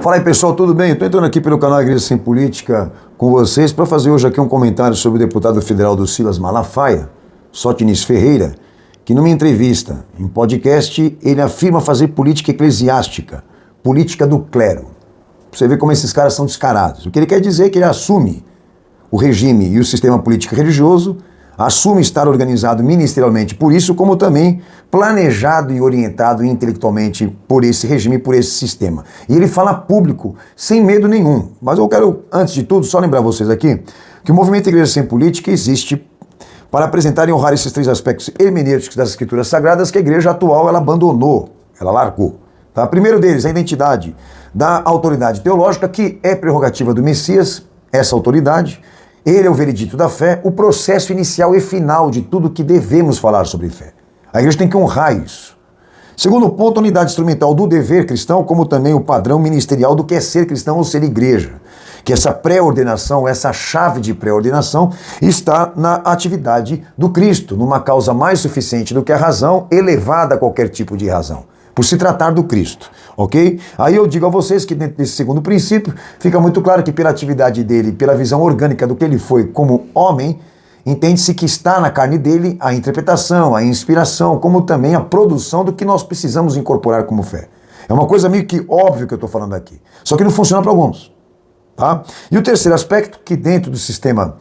Fala aí pessoal, tudo bem? Estou entrando aqui pelo canal Igreja Sem Política com vocês para fazer hoje aqui um comentário sobre o deputado federal do Silas Malafaia, Sóstenes Ferreira, que numa entrevista em podcast ele afirma fazer política eclesiástica, política do clero. Você vê como esses caras são descarados. O que ele quer dizer é que ele assume o regime e o sistema político religioso, assume estar organizado ministerialmente por isso, como também planejado e orientado intelectualmente por esse regime, por esse sistema. E ele fala público, sem medo nenhum. Mas eu quero, antes de tudo, só lembrar vocês aqui que o movimento Igreja Sem Política existe para apresentar e honrar esses três aspectos hermenêuticos das Escrituras Sagradas que a igreja atual ela abandonou, ela largou. Tá? Primeiro deles, a identidade da autoridade teológica, que é prerrogativa do Messias, essa autoridade. Ele é o veredito da fé, o processo inicial e final de tudo que devemos falar sobre fé. A igreja tem que honrar isso. Segundo ponto, a unidade instrumental do dever cristão, como também o padrão ministerial do que é ser cristão ou ser igreja. Que essa pré-ordenação, essa chave de pré-ordenação está na atividade do Cristo, numa causa mais suficiente do que a razão, elevada a qualquer tipo de razão, por se tratar do Cristo, ok? Aí eu digo a vocês que dentro desse segundo princípio, fica muito claro que pela atividade dele, pela visão orgânica do que ele foi como homem, entende-se que está na carne dele a interpretação, a inspiração, como também a produção do que nós precisamos incorporar como fé. É uma coisa meio que óbvia que eu estou falando aqui, só que não funciona para alguns, tá? E o terceiro aspecto, que dentro do sistema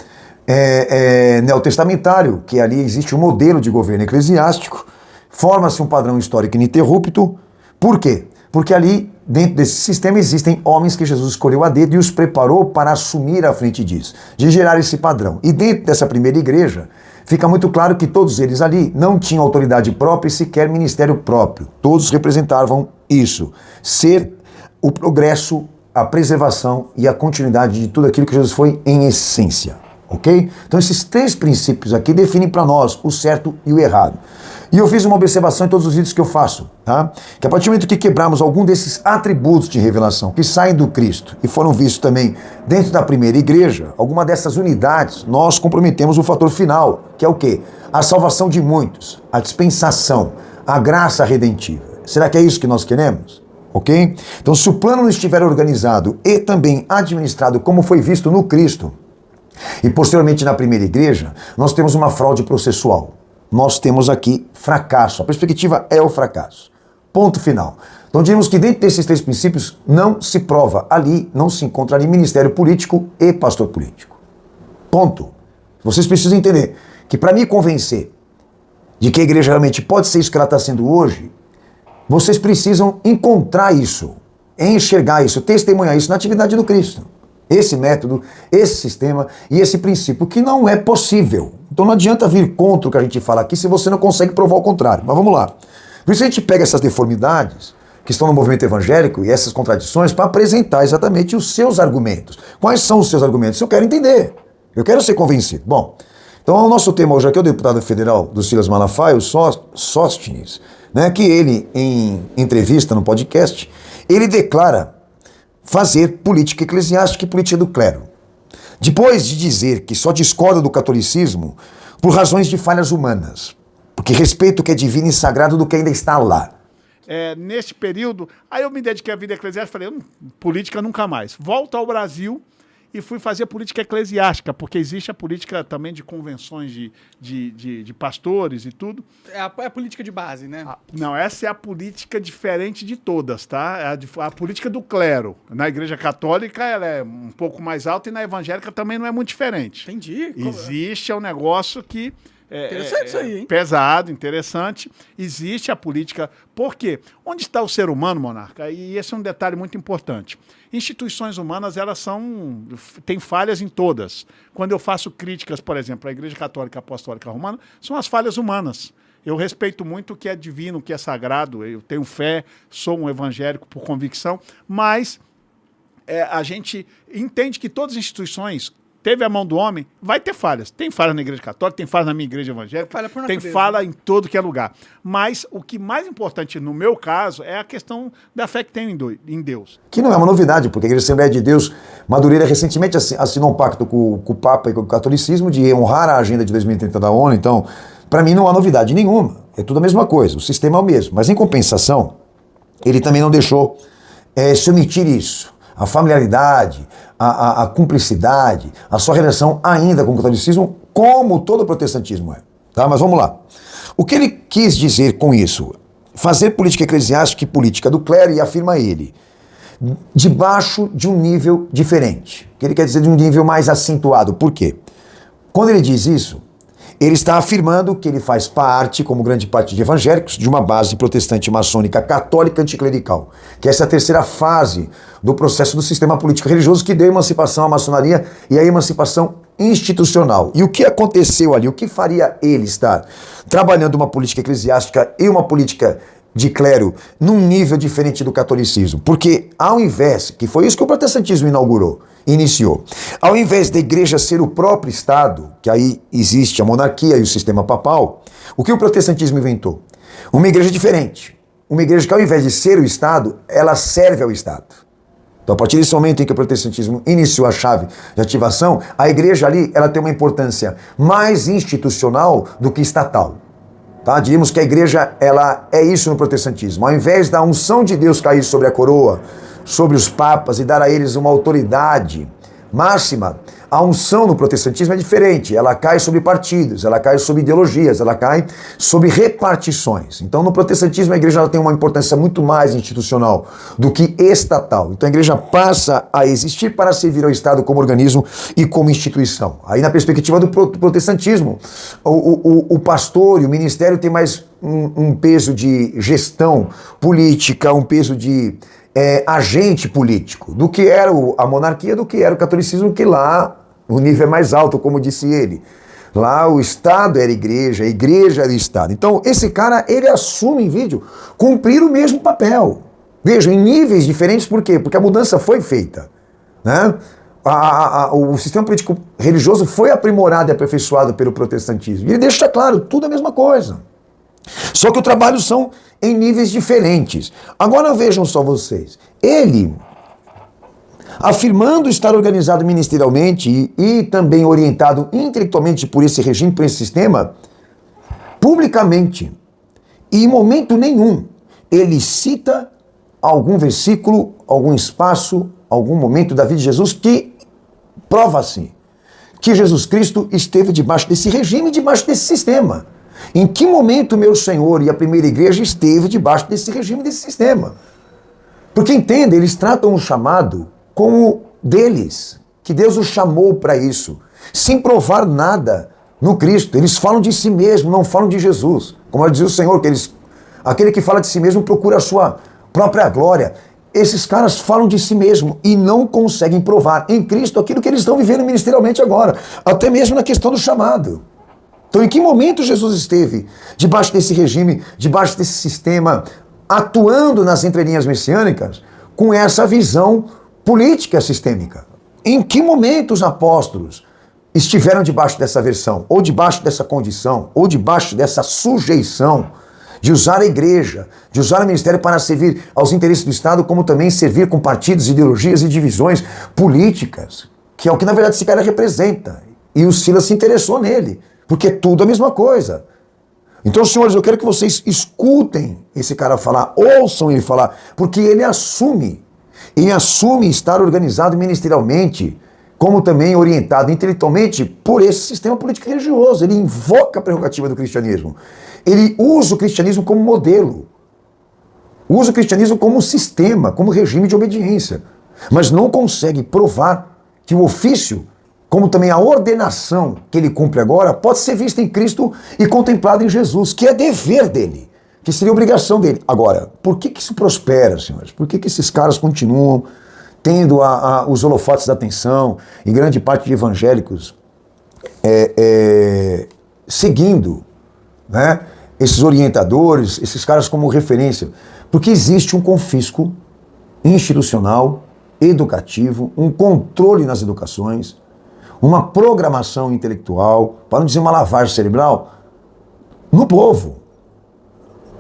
neotestamentário, que ali existe um modelo de governo eclesiástico, forma-se um padrão histórico ininterrupto. Por quê? Porque ali, dentro desse sistema, existem homens que Jesus escolheu a dedo e os preparou para assumir à frente disso, de gerar esse padrão. E dentro dessa primeira igreja, fica muito claro que todos eles ali não tinham autoridade própria e sequer ministério próprio. Todos representavam isso. Ser o progresso, a preservação e a continuidade de tudo aquilo que Jesus foi em essência. Ok? Então esses três princípios aqui definem para nós o certo e o errado. E eu fiz uma observação em todos os vídeos que eu faço, tá? Que a partir do momento que quebrarmos algum desses atributos de revelação que saem do Cristo e foram vistos também dentro da primeira igreja, alguma dessas unidades, nós comprometemos o fator final, que é o quê? A salvação de muitos, a dispensação, a graça redentiva. Será que é isso que nós queremos? Ok? Então se o plano não estiver organizado e também administrado como foi visto no Cristo, e posteriormente na primeira igreja, nós temos uma fraude processual. Nós temos aqui fracasso. A perspectiva é o fracasso. Ponto final. Então dizemos que dentro desses três princípios não se prova ali, não se encontra ali ministério político e pastor político. Ponto. Vocês precisam entender que para me convencer de que a igreja realmente pode ser isso que ela está sendo hoje, vocês precisam encontrar isso, enxergar isso, testemunhar isso na atividade do Cristo. Esse método, esse sistema e esse princípio, que não é possível. Então não adianta vir contra o que a gente fala aqui se você não consegue provar o contrário. Mas vamos lá. Por isso a gente pega essas deformidades que estão no movimento evangélico e essas contradições para apresentar exatamente os seus argumentos. Quais são os seus argumentos? Eu quero entender. Eu quero ser convencido. Bom, então o nosso tema hoje aqui é o deputado federal do Silas Malafaia, o Sóstenes, né, que ele, em entrevista no podcast, ele declara fazer política eclesiástica e política do clero. Depois de dizer que só discorda do catolicismo por razões de falhas humanas, porque respeita o que é divino e sagrado do que ainda está lá. Neste período, aí eu me dediquei à vida eclesiástica, falei, política nunca mais. Volto ao Brasil e fui fazer política eclesiástica, porque existe a política também de convenções de pastores e tudo. É a política de base, né? Não, essa é a política diferente de todas, tá? É a política do clero. Na Igreja Católica ela é um pouco mais alta e na evangélica também não é muito diferente. Entendi. Existe um negócio que interessante isso aí, hein? Pesado, interessante. Existe a política. Por quê? Onde está o ser humano, monarca? E esse é um detalhe muito importante. Instituições humanas, elas têm falhas em todas. Quando eu faço críticas, por exemplo, à Igreja Católica Apostólica Romana, são as falhas humanas. Eu respeito muito o que é divino, o que é sagrado, eu tenho fé, sou um evangélico por convicção, mas a gente entende que todas as instituições teve a mão do homem, vai ter falhas. Tem falha na igreja católica, tem falha na minha igreja evangélica, tem falha em todo que é lugar. Mas o que mais importante no meu caso é a questão da fé que tenho em Deus. Que não é uma novidade, porque a Igreja Assembleia de Deus, Madureira, recentemente assinou um pacto com o Papa e com o catolicismo de honrar a agenda de 2030 da ONU. Então, para mim não há novidade nenhuma. É tudo a mesma coisa, o sistema é o mesmo. Mas em compensação, ele também não deixou se omitir isso. a familiaridade, a cumplicidade, a sua relação ainda com o catolicismo, como todo o protestantismo é. Tá? Mas vamos lá. O que ele quis dizer com isso? Fazer política eclesiástica e política do clero, e afirma ele, debaixo de um nível diferente. O que ele quer dizer de um nível mais acentuado? Por quê? Quando ele diz isso, ele está afirmando que ele faz parte, como grande parte de evangélicos, de uma base protestante maçônica católica anticlerical, que é essa terceira fase do processo do sistema político religioso que deu a emancipação à maçonaria e a emancipação institucional. E o que aconteceu ali? O que faria ele estar trabalhando uma política eclesiástica e uma política de clero num nível diferente do catolicismo? Porque ao invés, que foi isso que o protestantismo iniciou, ao invés da igreja ser o próprio Estado, que aí existe a monarquia e o sistema papal, o que o protestantismo inventou? Uma igreja diferente. Uma igreja que ao invés de ser o Estado, ela serve ao Estado. Então, a partir desse momento em que o protestantismo iniciou a chave de ativação, a igreja ali, ela tem uma importância mais institucional do que estatal. Tá? Diríamos que a igreja, ela é isso no protestantismo. Ao invés da unção de Deus cair sobre a coroa, sobre os papas e dar a eles uma autoridade máxima, a unção no protestantismo é diferente. Ela cai sobre partidos, ela cai sobre ideologias, ela cai sobre repartições. Então, no protestantismo, a igreja ela tem uma importância muito mais institucional do que estatal. Então, a igreja passa a existir para servir ao Estado como organismo e como instituição. Aí, na perspectiva do protestantismo, o pastor e o ministério tem mais um peso de gestão política, um peso de agente político, do que era a monarquia, do que era o catolicismo, que lá o nível é mais alto, como disse ele. Lá o Estado era a igreja era o Estado. Então esse cara, ele assume em vídeo cumprir o mesmo papel. Vejam, em níveis diferentes, por quê? Porque a mudança foi feita, né? O sistema político religioso foi aprimorado e aperfeiçoado pelo protestantismo. E ele deixa claro, tudo a mesma coisa. Só que o trabalho são em níveis diferentes. Agora vejam só vocês. Ele, afirmando estar organizado ministerialmente e também orientado intelectualmente por esse regime, por esse sistema, publicamente, e em momento nenhum, ele cita algum versículo, algum espaço, algum momento da vida de Jesus que prova assim, que Jesus Cristo esteve debaixo desse regime, debaixo desse sistema. Em que momento meu Senhor e a primeira igreja esteve debaixo desse regime, desse sistema? Porque entenda, eles tratam o chamado como deles, que Deus os chamou para isso, sem provar nada no Cristo. Eles falam de si mesmo, não falam de Jesus. Como dizia o Senhor, que aquele que fala de si mesmo procura a sua própria glória. Esses caras falam de si mesmo e não conseguem provar em Cristo aquilo que eles estão vivendo ministerialmente agora, até mesmo na questão do chamado. Então, em que momento Jesus esteve debaixo desse regime, debaixo desse sistema, atuando nas entrelinhas messiânicas com essa visão política sistêmica? Em que momento os apóstolos estiveram debaixo dessa versão, ou debaixo dessa condição, ou debaixo dessa sujeição de usar a igreja, de usar o ministério para servir aos interesses do Estado, como também servir com partidos, ideologias e divisões políticas, que é o que na verdade esse cara representa. E o Silas se interessou nele. Porque é tudo a mesma coisa. Então, senhores, eu quero que vocês escutem esse cara falar, ouçam ele falar, porque ele assume estar organizado ministerialmente, como também orientado intelectualmente por esse sistema político religioso. Ele invoca a prerrogativa do cristianismo. Ele usa o cristianismo como modelo. Usa o cristianismo como sistema, como regime de obediência. Mas não consegue provar que o ofício, como também a ordenação que ele cumpre agora, pode ser vista em Cristo e contemplada em Jesus, que é dever dele, que seria obrigação dele. Agora, por que isso prospera, senhores? Por que esses caras continuam tendo os holofotes da atenção e grande parte de evangélicos seguindo, né, esses orientadores, esses caras como referência? Porque existe um confisco institucional, educativo, um controle nas educações, uma programação intelectual, para não dizer uma lavagem cerebral, no povo.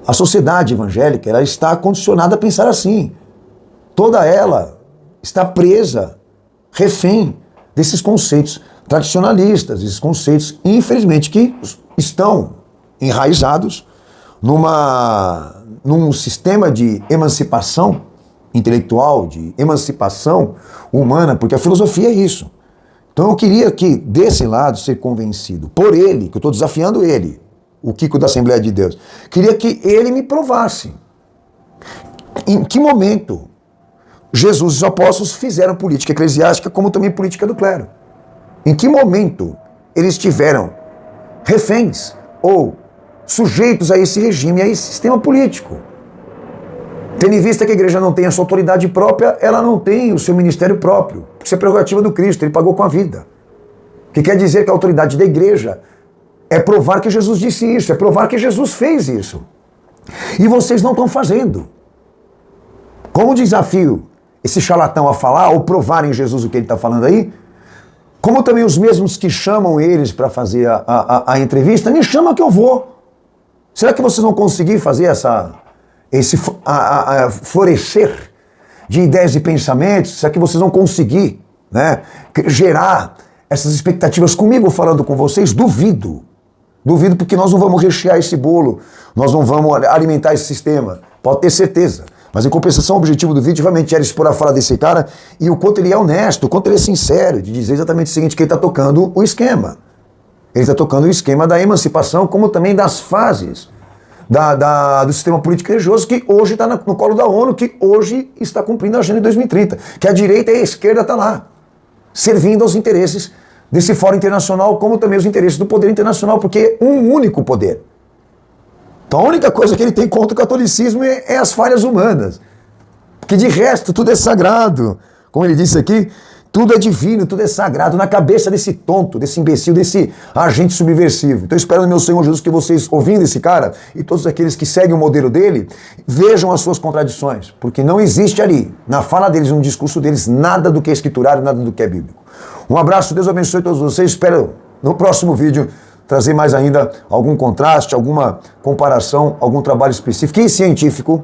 A sociedade evangélica, ela está condicionada a pensar assim. Toda ela está presa, refém desses conceitos tradicionalistas, esses conceitos, infelizmente, que estão enraizados num sistema de emancipação intelectual, de emancipação humana, porque a filosofia é isso. Então eu queria que, desse lado, ser convencido por ele, que eu estou desafiando ele, o Kiko da Assembleia de Deus, queria que ele me provasse em que momento Jesus e os apóstolos fizeram política eclesiástica como também política do clero. Em que momento eles tiveram reféns ou sujeitos a esse regime, a esse sistema político. Tendo em vista que a igreja não tem a sua autoridade própria, ela não tem o seu ministério próprio. Isso é prerrogativa do Cristo, ele pagou com a vida. O que quer dizer que a autoridade da igreja é provar que Jesus disse isso, é provar que Jesus fez isso. E vocês não estão fazendo. Como desafio esse charlatão a falar ou provar em Jesus o que ele está falando aí, como também os mesmos que chamam eles para fazer a entrevista, me chama que eu vou. Será que vocês vão conseguir fazer esse florescer de ideias e pensamentos? Será que vocês vão conseguir, né, gerar essas expectativas comigo falando com vocês? Duvido. Duvido, porque nós não vamos rechear esse bolo, nós não vamos alimentar esse sistema, pode ter certeza. Mas em compensação, o objetivo do vídeo realmente era expor a fala desse cara e o quanto ele é honesto, o quanto ele é sincero, de dizer exatamente o seguinte, que ele está tocando o esquema. Ele está tocando o esquema da emancipação, como também das fases do sistema político religioso, que hoje está no colo da ONU, que hoje está cumprindo a Agenda de 2030. Que a direita e a esquerda estão lá, servindo aos interesses desse fórum internacional, como também os interesses do poder internacional, porque é um único poder. Então a única coisa que ele tem contra o catolicismo é as falhas humanas. Porque de resto tudo é sagrado. Como ele disse aqui, tudo é divino, tudo é sagrado na cabeça desse tonto, desse imbecil, desse agente subversivo. Então eu espero no meu Senhor Jesus que vocês, ouvindo esse cara, e todos aqueles que seguem o modelo dele, vejam as suas contradições. Porque não existe ali, na fala deles, no discurso deles, nada do que é escriturário, nada do que é bíblico. Um abraço, Deus abençoe todos vocês. Espero no próximo vídeo trazer mais ainda algum contraste, alguma comparação, algum trabalho específico e científico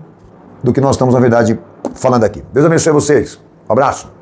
do que nós estamos, na verdade, falando aqui. Deus abençoe vocês. Um abraço.